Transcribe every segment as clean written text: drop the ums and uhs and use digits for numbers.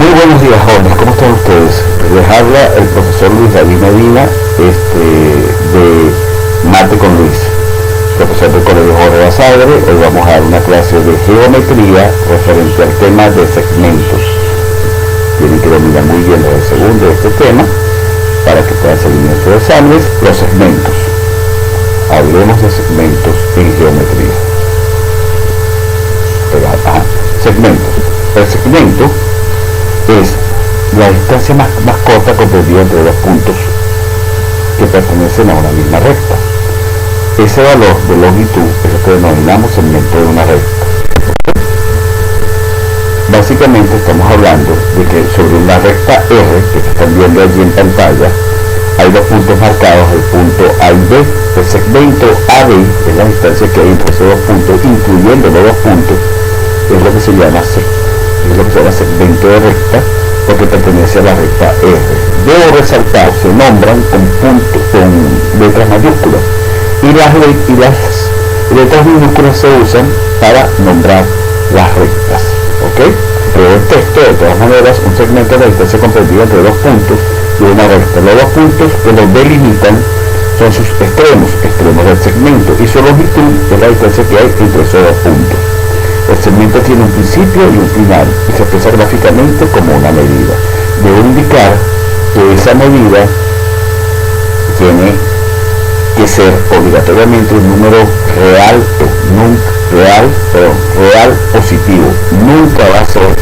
Muy buenos días, jóvenes, ¿cómo están ustedes? Les habla el profesor Luis David Medina, de Mate con Luis, profesor del Colegio Jorge Basadre. Hoy vamos a dar una clase de geometría referente al tema de segmentos. Tienen que dominar muy bien desde el segundo de este tema para que puedan seguir en sus exámenes. Los segmentos. Hablemos de segmentos en geometría. Segmentos. El segmento es la distancia más corta comprendida entre dos puntos que pertenecen a una misma recta. Ese valor de longitud es lo que denominamos segmento de una recta. Básicamente estamos hablando de que sobre una recta R, que están viendo allí en pantalla, hay dos puntos marcados, el punto A y B. El segmento AB es la distancia que hay entre esos dos puntos, incluyendo los dos puntos, es lo que se llama segmento de recta, porque pertenece a la recta R. Debo resaltar, se nombran con letras mayúsculas, y las letras minúsculas se usan para nombrar las rectas, ¿ok? Pero el texto, de todas maneras, un segmento de distancia comprendida entre dos puntos de una recta. Los dos puntos que los delimitan son sus extremos del segmento, y su longitud es la distancia que hay entre esos dos puntos. El segmento tiene un principio y un final y se expresa gráficamente como una medida. Debo indicar que esa medida tiene que ser obligatoriamente un número real positivo. Nunca va a ser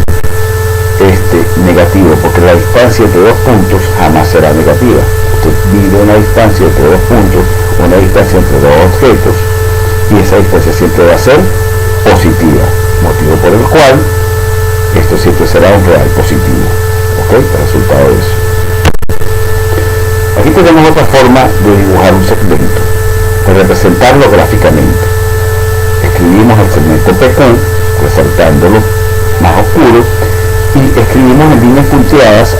negativo, porque la distancia entre dos puntos jamás será negativa. Usted mide una distancia entre dos puntos, una distancia entre dos objetos, y esa distancia siempre va a ser positiva, motivo por el cual esto siempre será un real positivo, ¿ok? El resultado de eso. Aquí tenemos otra forma de dibujar un segmento, de representarlo gráficamente. Escribimos el segmento PQ, resaltándolo más oscuro, y escribimos en líneas punteadas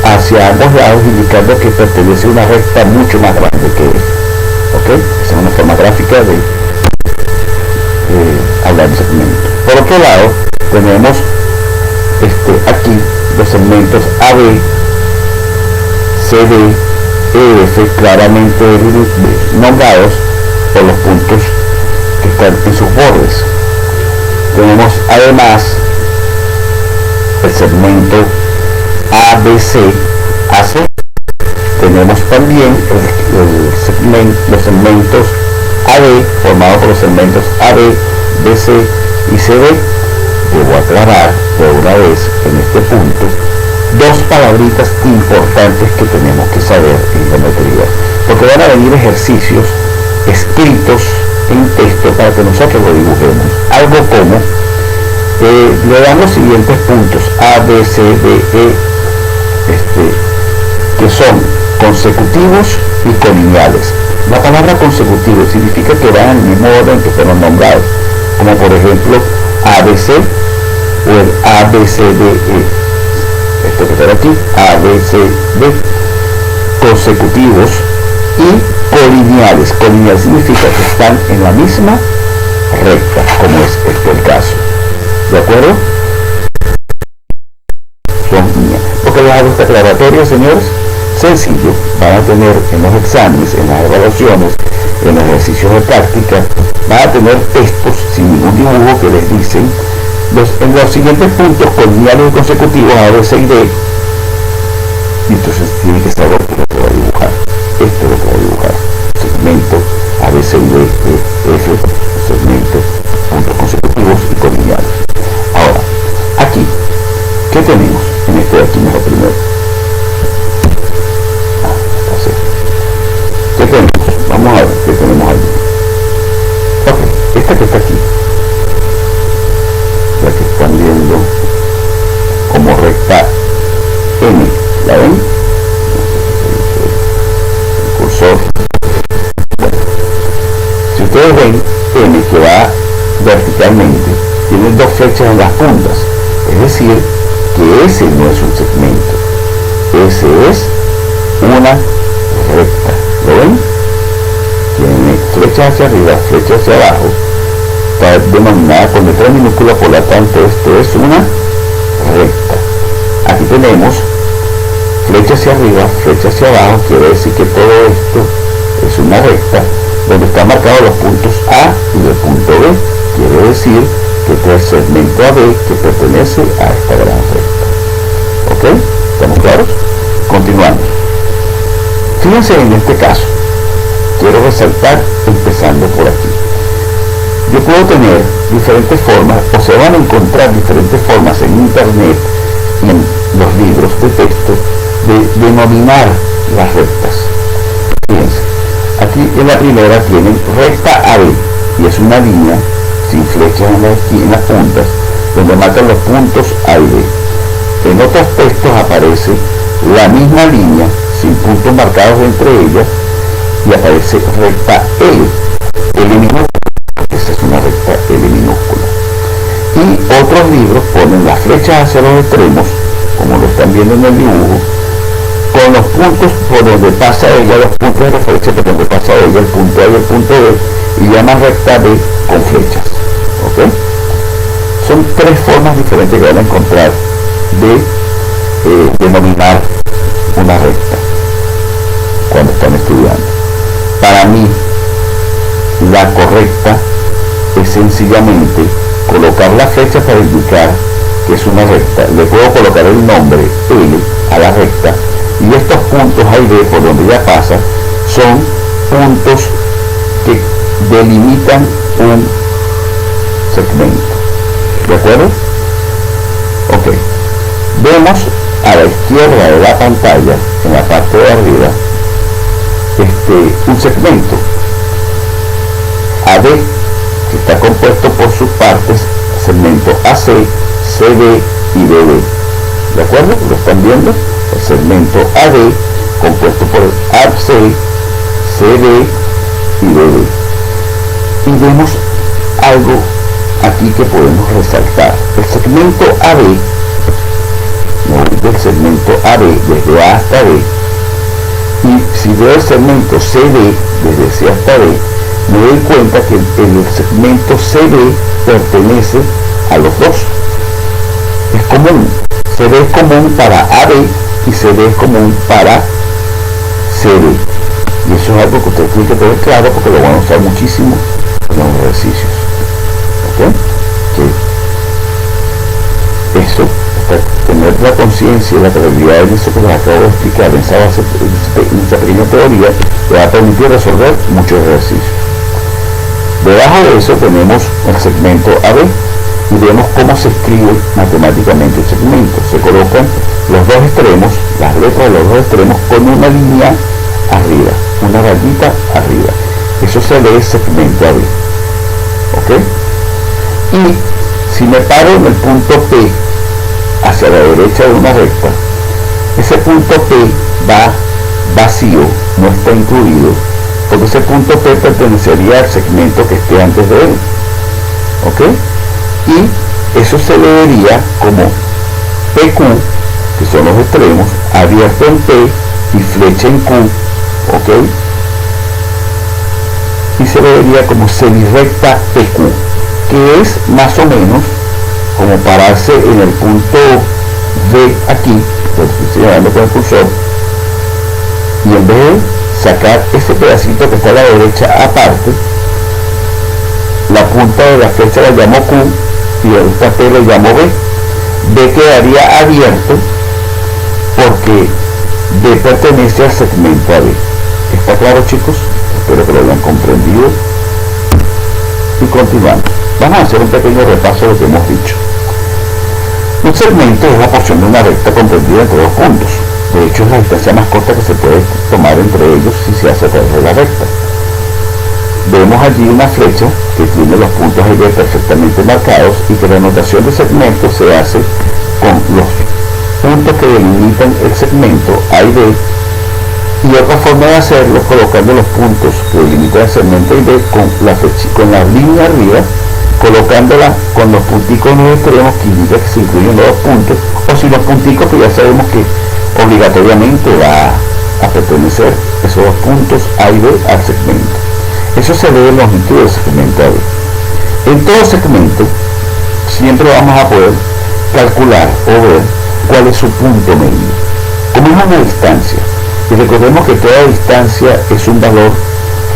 hacia ambos lados, indicando que pertenece a una recta mucho más grande que él, ¿ok? Esa es una forma gráfica de hablar de segmento. Por otro lado, tenemos aquí los segmentos AB, CD, EF, claramente nombrados por los puntos que están en sus bordes. Tenemos además el segmento ABC, AC. Tenemos también los segmentos AD, formados por los segmentos AB, BC y CD. Debo aclarar de una vez en este punto dos palabritas importantes que tenemos que saber en geometría, porque van a venir ejercicios escritos en texto para que nosotros lo dibujemos. Algo como le dan los siguientes puntos A, B, C, D, E, que son consecutivos y colineales. La palabra consecutivo significa que van en el mismo orden que fueron nombrados, como por ejemplo ABC o el ABCDE. Esto que está aquí, ABCD, consecutivos y colineales. Colineal significa que están en la misma recta, como es el caso. ¿De acuerdo? Porque les hago esta aclaratoria, señores. Sencillo, van a tener en los exámenes, en las evaluaciones, en los ejercicios de práctica, van a tener textos sin ningún dibujo que les dicen en los siguientes puntos colineales y consecutivos A, B, C y D, y entonces tienen que saber qué es lo que va a dibujar. Esto es lo que va a dibujar: segmento A, B, C y D, E, F, segmento, puntos consecutivos y colineales. Ahora, aquí, ¿qué tenemos? En este de aquí mejor primero. ¿Qué tenemos? Vamos a ver qué tenemos aquí. Ok, esta que está aquí, la que están viendo como recta N, ¿la ven? El cursor. Bueno, si ustedes ven, N que va verticalmente tiene dos flechas en las puntas, es decir, que ese no es un segmento, ese es una recta. ¿Lo ven? Tiene flechas hacia arriba, flechas hacia abajo. Está denominada con letra minúscula, por lo tanto esto es una recta. aquí tenemos flecha hacia arriba, flecha hacia abajo, quiere decir que todo esto es una recta donde están marcados los puntos A y el punto B, quiere decir que este es el segmento AB que pertenece a esta gran recta. ¿Ok? ¿Estamos claros? Continuamos. Fíjense en este caso, quiero resaltar empezando por aquí. Yo puedo tener diferentes formas, o se van a encontrar diferentes formas en internet y en los libros de texto de denominar las rectas. Fíjense, aquí en la primera tienen recta AB y es una línea sin flechas en las puntas donde marcan los puntos A y B. En otros textos aparece la misma línea sin puntos marcados entre ellas y aparece recta L minúscula. Esta es una recta L minúscula. Y otros libros ponen las flechas hacia los extremos, como lo están viendo en el dibujo, con los puntos por donde pasa ella, los puntos de la flecha por donde pasa ella, el punto A y el punto B, y llaman recta B con flechas. ¿Ok? Son tres formas diferentes que van a encontrar de denominar una recta cuando están estudiando. Para mí, la correcta es sencillamente colocar la flecha para indicar que es una recta. Le puedo colocar el nombre L a la recta y estos puntos A y B por donde ella pasa son puntos que delimitan un segmento. ¿De acuerdo? Ok. Vemos a la izquierda de la pantalla, en la parte de arriba, un segmento AB que está compuesto por sus partes, segmento AC, CD y BD. ¿De acuerdo? ¿Lo están viendo? El segmento AD compuesto por AC, CD y BD. Y vemos algo aquí que podemos resaltar. El segmento AB, del segmento AB desde A hasta B, y si veo el segmento CD desde C hasta D, me doy cuenta que el segmento CD pertenece a los dos. Es común. CD es común para AB y CD es común para CD. Y eso es algo que usted tiene que tener claro porque lo van a usar muchísimo en los ejercicios. ¿Ok? Que eso, tener la conciencia y la claridad en eso que les acabo de explicar, en esa pequeña teoría, le va a permitir resolver muchos ejercicios. Debajo de eso tenemos el segmento AB y vemos cómo se escribe matemáticamente el segmento. Se colocan los dos extremos, las letras de los dos extremos con una línea arriba, una rayita arriba. Eso se lee segmento AB. ¿Ok? Y si me paro en el punto P hacia la derecha de una recta, ese punto P va vacío, no está incluido, porque ese punto P pertenecería al segmento que esté antes de él. ¿Ok? Y eso se leería como PQ, que son los extremos, abierto en P y flecha en Q. ¿Ok? Y se leería como semirrecta PQ, que es más o menos como pararse en el punto B aquí, lo estoy señalando con el cursor, y en vez de sacar ese pedacito que está a la derecha aparte, la punta de la flecha la llamo Q y esta P le llamo B. B quedaría abierto porque B pertenece al segmento AB. ¿Está claro, chicos? Espero que lo hayan comprendido. Y continuamos. Vamos a hacer un pequeño repaso de lo que hemos dicho. Un segmento es la porción de una recta comprendida entre dos puntos. De hecho, es la distancia más corta que se puede tomar entre ellos si se hace a través de la recta. Vemos allí una flecha que tiene los puntos A y B perfectamente marcados y que la notación de segmento se hace con los puntos que delimitan el segmento A y B, y otra forma de hacerlo es colocando los puntos que delimitan el segmento A y B con la línea arriba, colocándola con los punticos en los extremos que indica que se incluyen los dos puntos, o si los punticos que ya sabemos que obligatoriamente va a pertenecer esos dos puntos A y B al segmento. Eso se lee en longitud del segmento A B. En todo segmento siempre vamos a poder calcular o ver cuál es su punto medio. Como es una distancia, y recordemos que toda distancia es un valor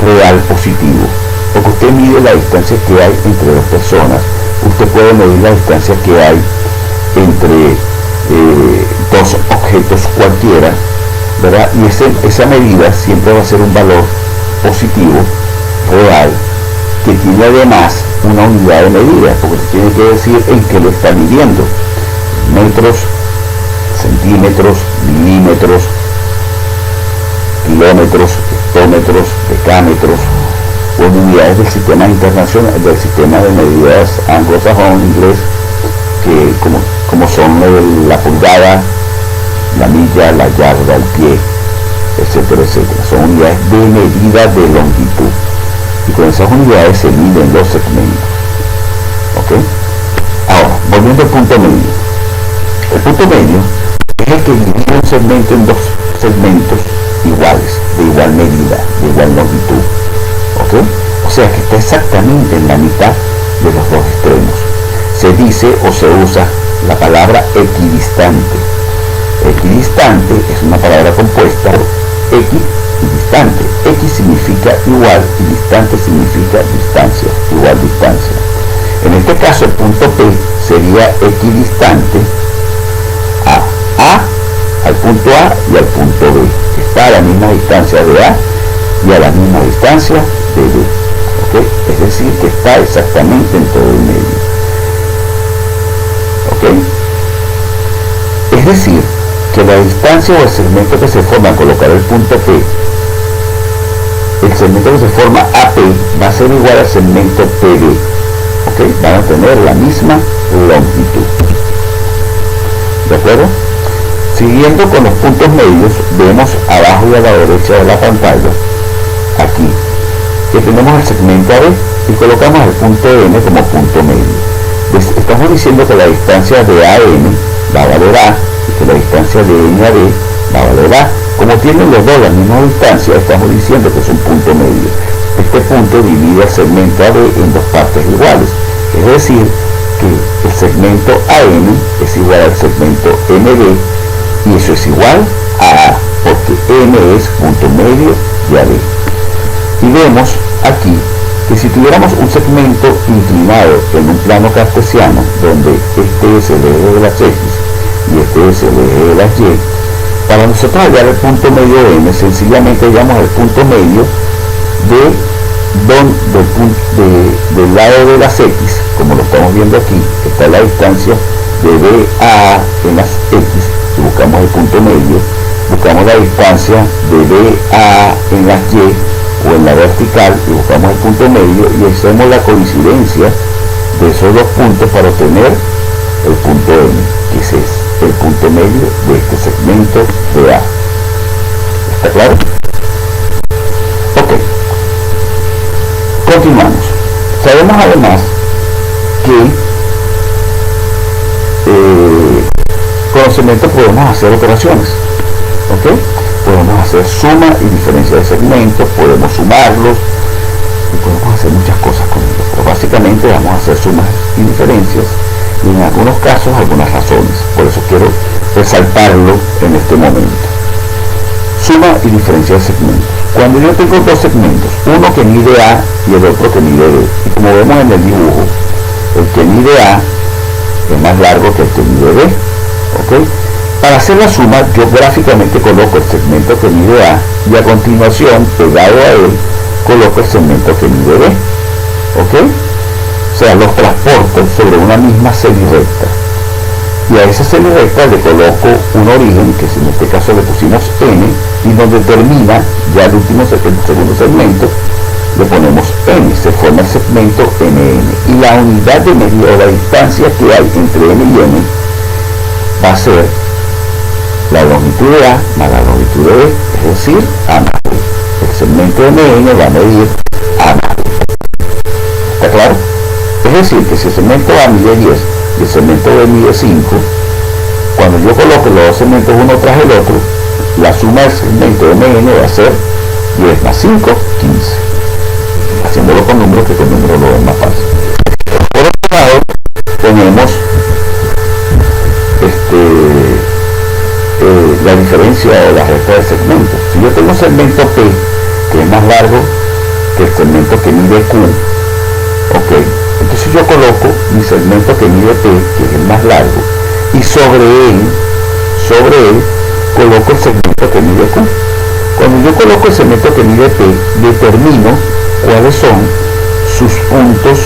real positivo, porque usted mide la distancia que hay entre dos personas, usted puede medir la distancia que hay entre dos objetos cualquiera, ¿verdad? Y esa medida siempre va a ser un valor positivo, real, que tiene además una unidad de medida, porque tiene que decir en qué lo está midiendo: metros, centímetros, milímetros, kilómetros, hectómetros, decámetros, o unidades del sistema internacional, del sistema de medidas anglosajón inglés, que como son la pulgada, la milla, la yarda, el pie, etcétera, etcétera. Son unidades de medida de longitud, y con esas unidades se miden los segmentos. ¿Ok? Ahora, volviendo al punto medio. El punto medio es el que divide un segmento en dos segmentos iguales, de igual medida, de igual longitud. ¿Ok? O sea que está exactamente en la mitad de los dos extremos. Se dice o se usa la palabra equidistante. Equidistante es una palabra compuesta por equi y distante. X significa igual y distante significa distancia, igual distancia. En este caso el punto P sería equidistante al punto A y al punto B, que está a la misma distancia de A y a la misma distancia de B. ¿Okay? Es decir, que está exactamente en todo el medio. ¿Okay? Es decir, que la distancia o el segmento que se forma al colocar el punto P, el segmento que se forma AP va a ser igual al segmento PB. ¿Okay? Van a tener la misma longitud. ¿De acuerdo? Siguiendo con los puntos medios, vemos abajo y a la derecha de la pantalla, aquí, que tenemos el segmento AB y colocamos el punto N como punto medio. Estamos diciendo que la distancia de A a N va a valer A y que la distancia de N a B va a valer A. Como tienen los dos la misma distancia, estamos diciendo que es un punto medio. Este punto divide el segmento AB en dos partes iguales, es decir, que el segmento AM es igual al segmento MB, y eso es igual a A, porque M es punto medio de AB. Y vemos aquí que si tuviéramos un segmento inclinado en un plano cartesiano, donde este es el eje de las X y este es el eje de las Y, para nosotros hallar el punto medio de M, sencillamente hallamos el punto medio del lado de las X, como lo estamos viendo aquí, que está la distancia de B a A en las X, y buscamos el punto medio, buscamos la distancia de B a A en las Y o en la vertical y buscamos el punto medio y hacemos la coincidencia de esos dos puntos para obtener el punto M, que ese es el punto medio de este segmento de A. ¿Está claro? Ok. Continuamos. Sabemos además que con los segmentos podemos hacer operaciones. ¿Ok? Podemos hacer suma y diferencia de segmentos, podemos sumarlos y podemos hacer muchas cosas con ellos. Pero básicamente vamos a hacer sumas y diferencias y en algunos casos algunas razones. Por eso quiero resaltarlo en este momento. Suma y diferencia de segmentos. Cuando yo tengo dos segmentos, uno que mide A y el otro que mide B, y como vemos en el dibujo, el que mide A es más largo que el que mide B. ¿Ok? Para hacer la suma, yo gráficamente coloco el segmento que mide A y a continuación, pegado a él, coloco el segmento que mide B. ¿Ok? O sea, los transporto sobre una misma serie recta. Y a esa serie recta le coloco un origen, que en este caso le pusimos N, y donde termina ya el segundo segmento, le ponemos N, se forma el segmento NN. Y la unidad de medida o la distancia que hay entre N y N va a ser la longitud de A más la longitud de B, es decir, A más B. El segmento MN va a medir A más B. ¿Está claro? Es decir, que si el segmento A mide 10 y el segmento B mide 5, cuando yo coloque los dos segmentos uno tras el otro, la suma del segmento MN va a ser 10 más 5, 15. Haciéndolo con números, que con números lo es más fácil. Por otro lado, tenemos la diferencia o la recta de segmentos. Si yo tengo un segmento P que es más largo que el segmento que mide Q, ok, entonces yo coloco mi segmento que mide P, que es el más largo, y sobre él coloco el segmento que mide Q. Cuando yo coloco el segmento que mide P, determino cuáles son sus puntos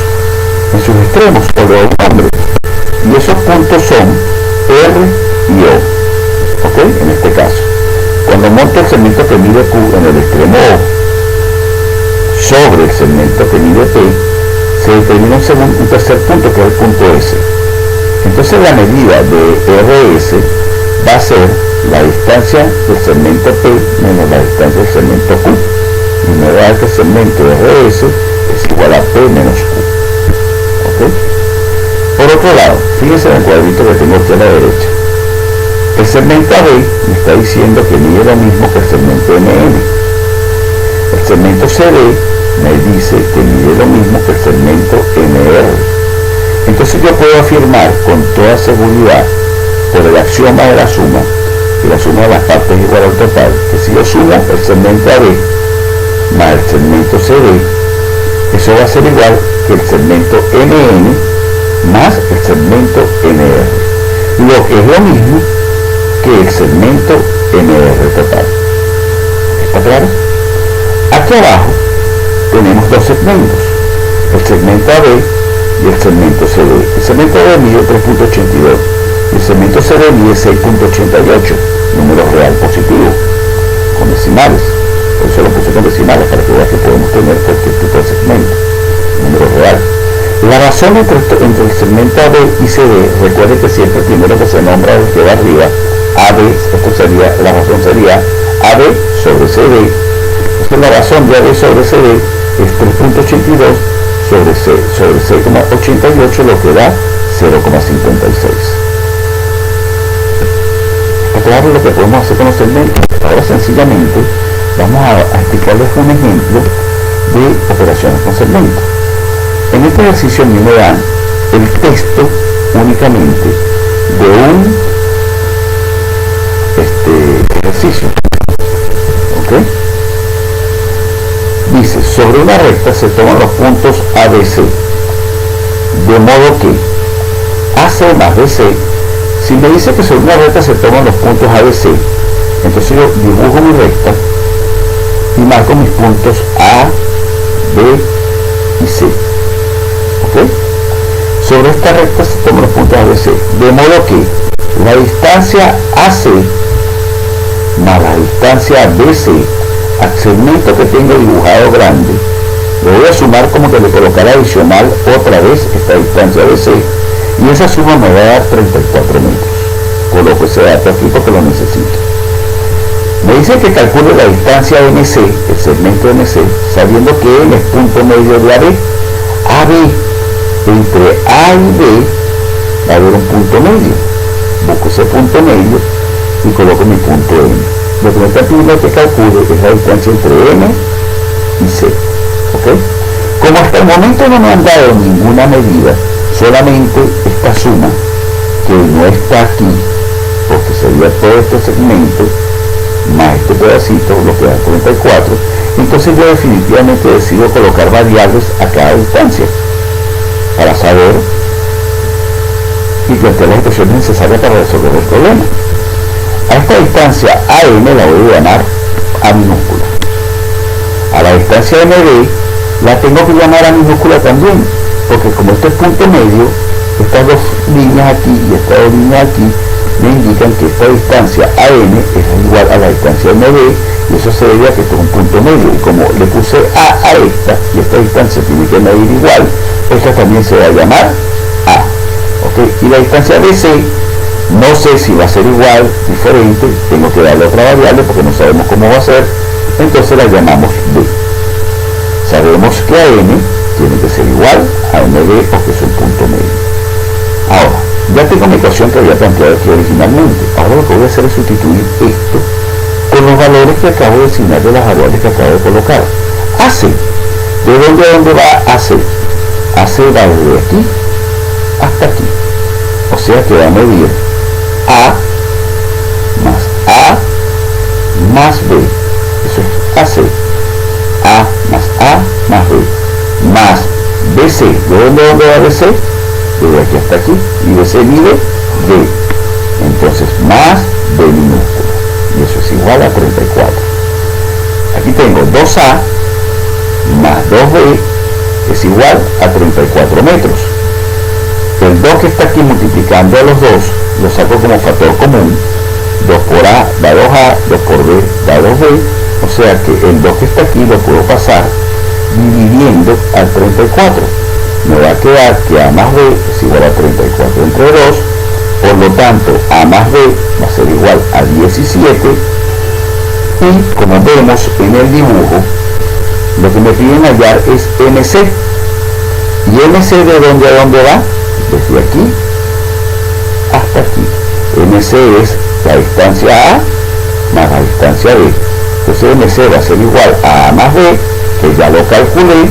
en sus extremos, o le doy un nombre, y esos puntos son R y O, ok, en este caso. Cuando monto el segmento que mide Q en el extremo O sobre el segmento que mide P, se determina un tercer punto, que es el punto S. Entonces la medida de RS va a ser la distancia del segmento P menos la distancia del segmento Q, y me va a dar que el segmento RS es igual a P menos Q. ¿Okay? Por otro lado, fíjense en el cuadrito que tengo aquí a la derecha. El segmento AB me está diciendo que mide lo mismo que el segmento MN. El segmento CD me dice que mide lo mismo que el segmento MR. Entonces yo puedo afirmar con toda seguridad, por el axioma de la suma, que la suma de las partes es igual al total, que si yo sumo el segmento AB más el segmento CD, eso va a ser igual que el segmento MN más el segmento MR, lo que es lo mismo que el segmento MR total. ¿Está claro? Aquí abajo tenemos dos segmentos, el segmento AB y el segmento CD. El segmento AB mide 3.82 y el segmento CD mide 6.88, número real positivo, con decimales. Por eso lo puse con decimales, para que veas que podemos tener cualquier tipo de segmento, número real. La razón entre el segmento AB y CD, recuerde que siempre primero que se nombra el que va arriba, AB, la razón sería AB sobre CD. Entonces la razón de AB sobre CD es 3.82 sobre 6.88, lo que da 0.56. ¿Está claro lo que podemos hacer con los segmentos? Ahora sencillamente vamos a explicarles un ejemplo de operaciones con segmentos. En este ejercicio a mí me dan el texto únicamente de un ejercicio, ¿ok? Dice, sobre una recta se toman los puntos ABC, de modo que AC más BC, si me dice que sobre una recta se toman los puntos ABC, entonces yo dibujo mi recta y marco mis puntos A, B y C. ¿Ok? Sobre esta recta se toman los puntos ABC, de modo que la distancia AC más la distancia BC al segmento que tengo dibujado grande, le voy a sumar como que le colocara adicional otra vez esta distancia BC, y esa suma me va a dar 34 metros. Coloco ese dato aquí porque lo necesito. Me dice que calcule la distancia MC, el segmento MC, sabiendo que N es punto medio de AB. AB, entre A y B va a haber un punto medio. Busco ese punto medio y coloco mi punto N. Lo que me está pidiendo que calcule es la distancia entre N y C. ¿Ok? Como hasta el momento no me han dado ninguna medida, solamente esta suma, que no está aquí, porque sería todo este segmento, más este pedacito, lo que da 34, entonces yo definitivamente decido colocar variables a cada distancia, para saber y plantear las expresiones necesarias para resolver el problema. A esta distancia AM la voy a llamar A minúscula. A la distancia MB la tengo que llamar A minúscula también, porque como este es punto medio, estas dos líneas aquí y estas dos líneas aquí me indican que esta distancia AM es igual a la distancia MB, y eso se debe a que esto es un punto medio, y como le puse A esta, y esta distancia tiene que medir igual, esta también se va a llamar A. ¿Okay? Y la distancia BC, no sé si va a ser igual, diferente, tengo que darle otra variable porque no sabemos cómo va a ser, entonces la llamamos B. Sabemos que AM tiene que ser igual a MB porque es un punto medio. Ahora, ya tengo mi ecuación que había planteado aquí originalmente. Ahora lo que voy a hacer es sustituir esto con los valores que acabo de asignar de las variables que acabo de colocar. AC, ¿de dónde a dónde va AC? AC va desde aquí hasta aquí, o sea que va a medir A más A más B, eso es AC, A más B, más BC. ¿De dónde va BC? Desde aquí hasta aquí, y BC mide D, entonces más B minúscula, y eso es igual a 34. Aquí tengo 2A más 2B es igual a 34 metros. El 2 que está aquí multiplicando a los dos, lo saco como factor común. 2 por A da 2A, 2 por B da 2B, o sea que el 2 que está aquí lo puedo pasar dividiendo al 34. Me va a quedar que A más B es igual a 34 entre 2, por lo tanto A más B va a ser igual a 17, y como vemos en el dibujo, lo que me piden hallar es MC, y MC de dónde a dónde va, desde aquí hasta aquí. MC es la distancia A más la distancia B, entonces MC va a ser igual a A más B, que ya lo calculé,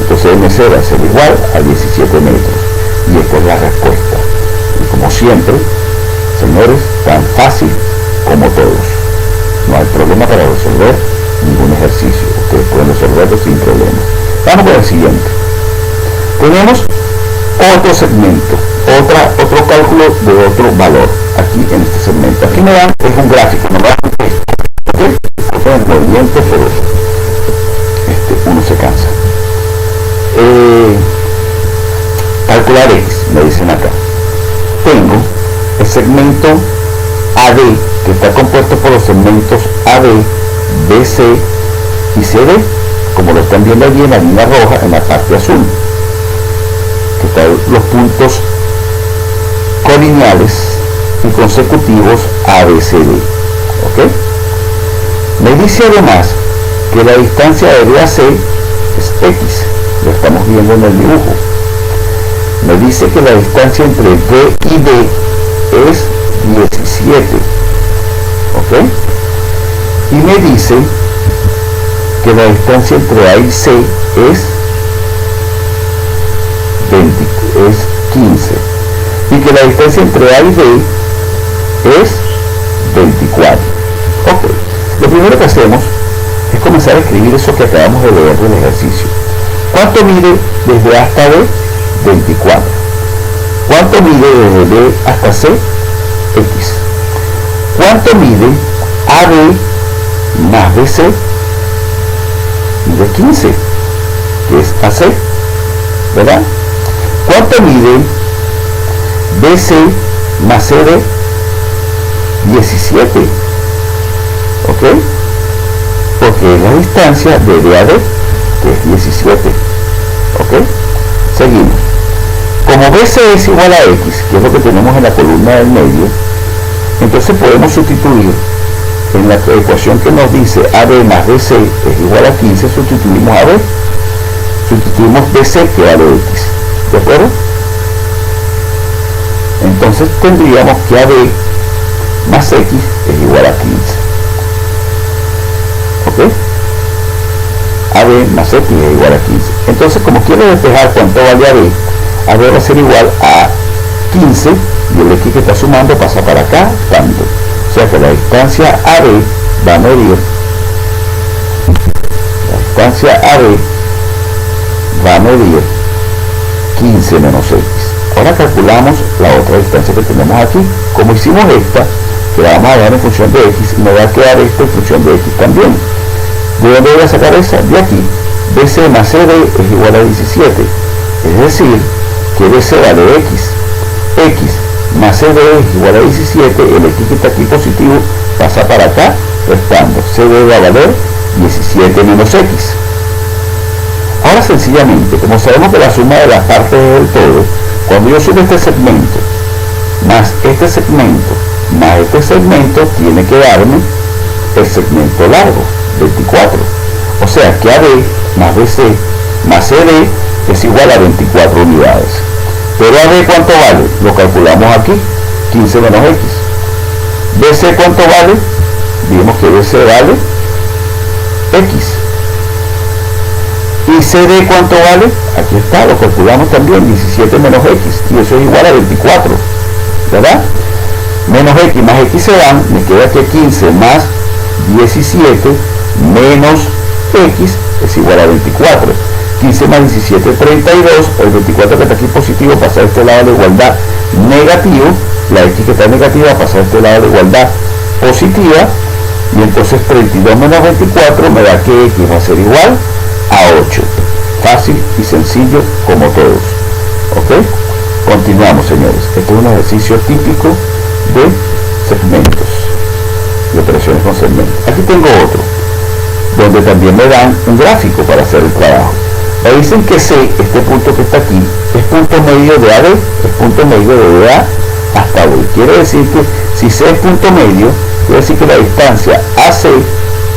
entonces MC va a ser igual a 17 metros, y esta es la respuesta. Y como siempre, señores, tan fácil como todos, no hay problema para resolver ningún ejercicio, ustedes pueden resolverlo sin problemas. Vamos con el siguiente. Tenemos otro segmento, otro cálculo de otro valor aquí en este segmento. Aquí me dan, es un gráfico, no me dan el movimiento, pero uno se cansa. Calcular X, me dicen acá. Tengo el segmento AD, que está compuesto por los segmentos AD, BC y CD, como lo están viendo allí en la línea roja en la parte azul, que están los puntos colineales y consecutivos ABCD. ¿Ok? Me dice además que la distancia de B a C es X, lo estamos viendo en el dibujo. Me dice que la distancia entre D y D es 17. ¿Ok? Y me dice que la distancia entre A y C es 15, y que la distancia entre A y B es 24. Ok, lo primero que hacemos es comenzar a escribir eso que acabamos de leer del ejercicio. ¿Cuánto mide desde A hasta B? 24. ¿Cuánto mide desde B hasta C? X. ¿Cuánto mide AB más BC? Mide 15, que es AC, ¿verdad? ¿Cuánto mide BC más CD? 17. ¿Ok? Porque es la distancia de D a D, que es 17. ¿Ok? Seguimos. Como BC es igual a X, que es lo que tenemos en la columna del medio, entonces podemos sustituir en la ecuación que nos dice AB más BC es igual a 15, sustituimos AB, sustituimos BC que vale X. ¿De acuerdo? Entonces tendríamos que AB más X es igual a 15. ¿Ok? AB más X es igual a 15. Entonces, como quiero despejar cuánto vale AB, AB va a ser igual a 15, y el X que está sumando pasa para acá, tanto. O sea que la distancia AB va a medir, la distancia AB va a medir 15 menos X. Ahora calculamos la otra distancia que tenemos aquí. Como hicimos esta, que la vamos a dar en función de X, me va a quedar esta en función de X también. ¿De dónde voy a sacar esa? De aquí. BC más CD es igual a 17. Es decir, que BC vale X. X más CD es igual a 17. El X que está aquí positivo pasa para acá, restando. CD va a valer 17 menos X. Ahora sencillamente, como sabemos que la suma de las partes es el todo, cuando yo sumo este segmento más este segmento tiene que darme el segmento largo, 24. O sea que AB más BC más CD es igual a 24 unidades. Pero AB ¿cuánto vale? Lo calculamos aquí, 15 menos X. BC ¿cuánto vale? Vimos que BC vale X. ¿Y CD cuánto vale? Aquí está, lo calculamos también, 17 menos X, y eso es igual a 24, ¿verdad? Menos X más X se dan, me queda que 15 más 17 menos x es igual a 24. 15 más 17, 32. El 24 que está aquí positivo pasa a este lado de la igualdad negativo. La x que está negativa pasa a este lado de la igualdad positiva. Y entonces 32 menos 24 me da que x va a ser igual a 8. Fácil y sencillo como todos. ¿Ok? Continuamos, señores. Este es un ejercicio típico de segmentos, de operaciones con segmentos. Aquí tengo otro, donde también me dan un gráfico para hacer el trabajo. Me dicen que C, este punto que está aquí, es punto medio de AB, es punto medio de BA hasta B. Quiere decir que si C es punto medio, quiere decir que la distancia AC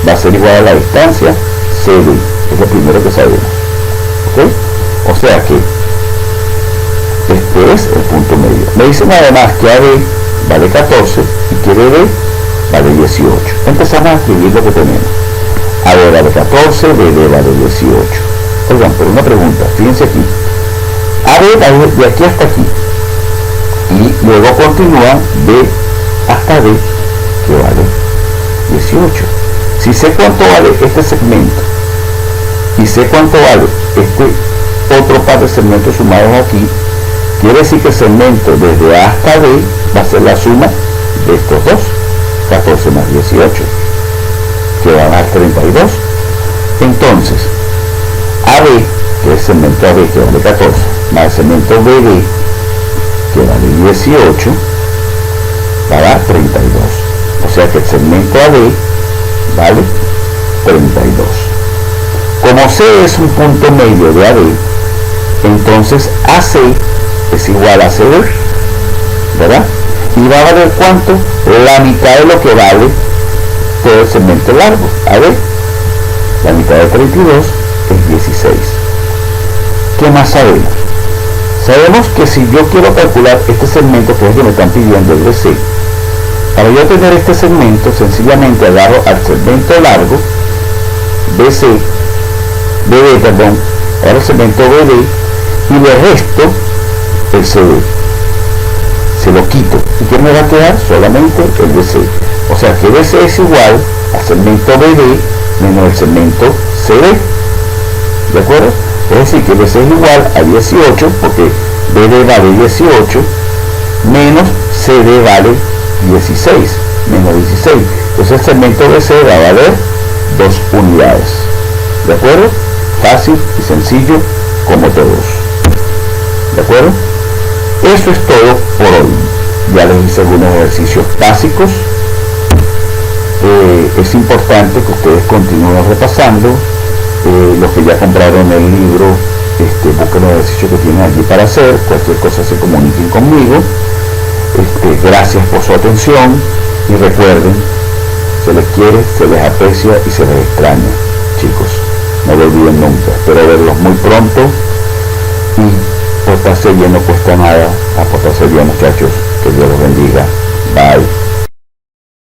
va a ser igual a la distancia CD. Es lo primero que sabemos. ¿Ok? O sea que este es el punto medio. Me dicen además que AB vale 14 y que BD vale 18. Empezamos a escribir lo que tenemos. AB vale 14, BD vale 18. Oigan, pero una pregunta, fíjense aquí. AB va de aquí hasta aquí. Y luego continúa B hasta D, que vale 18. Si sé cuánto vale este segmento y sé cuánto vale este otro par de segmentos sumados aquí, quiere decir que el segmento desde A hasta D va a ser la suma de estos dos, 14 más 18, que va a dar 32. Entonces, AB, que es el segmento AB que vale 14, más el segmento BD, que vale 18, va a dar 32. O sea que el segmento AB vale 32. Como C es un punto medio de AB, entonces AC es igual a CD, ¿verdad? Y va a valer ¿cuánto? La mitad de lo que vale todo el segmento largo. A ver, la mitad de 32 es 16. ¿Qué más sabemos? Sabemos que si yo quiero calcular este segmento, que es el que me están pidiendo el DC, para yo tener este segmento, sencillamente agarro al segmento largo, BD, ahora el segmento BD, y le resto el CD. Se lo quito. ¿Y qué me va a quedar? Solamente el DC. O sea que DC es igual al segmento BD menos el segmento CD. ¿De acuerdo? Es decir, que DC es igual a 18, porque BD vale 18, menos CD vale 16, menos 16. Entonces el segmento BC va a valer 2 unidades. ¿De acuerdo? Fácil y sencillo como todos. ¿De acuerdo? Eso es todo por hoy. Ya les hice algunos ejercicios básicos. Es importante que ustedes continúen repasando. Los que ya compraron el libro, busquen los ejercicios que tienen allí para hacer. Cualquier cosa se comuniquen conmigo. Gracias por su atención y recuerden, se les quiere, se les aprecia y se les extraña, chicos. No lo olviden nunca. Espero verlos muy pronto y portarse bien no cuesta nada. A portarse bien, muchachos. Que Dios los bendiga. Bye.